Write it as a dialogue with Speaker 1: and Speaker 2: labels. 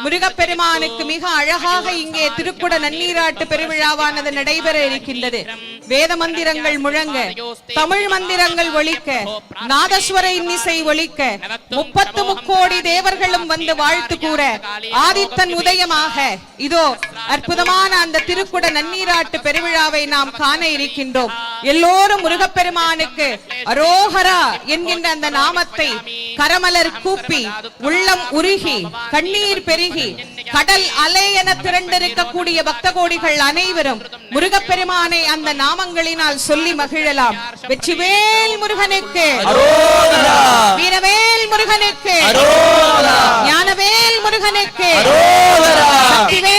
Speaker 1: முருகப்பெருமானுக்கு மிக அழகாக இங்கே திருக்குட நன்னீராட்டு பெருவிழாவானது நடைபெற இருக்கின்றது. வேத மந்திரங்கள் முழங்க, தமிழ் மந்திரங்கள் ஒலிக்க, நாதஸ்வர இன்னிசை ஒலிக்க, 33 தேவர்களும் வந்து வாழ்த்து கூற, ஆதித்தன் உதயமாக இதோ அற்புதமான அந்த திருக்குட நன்னீராட்டு பெருவிழாவை நாம் காண இருக்கின்றோம். எல்லோரும் முருகப்பெருமானுக்கு அரோஹரா என்கின்ற அந்த நாமத்தை கரமலர் கூப்பி, உள்ளம் உருகி, கண்ணீர் பெருகி, கடல் அலை என திரண்டிருக்கக்கூடிய பக்த கோடிகள் அனைவரும் முருகப்பெருமானை அந்த நாமங்களினால் சொல்லி மகிழலாம். வெற்றிவேல் முருகனுக்கு, வீரவேல் முருகனுக்கு, ஞானவேல் முருகனுக்கு, சக்திவேல்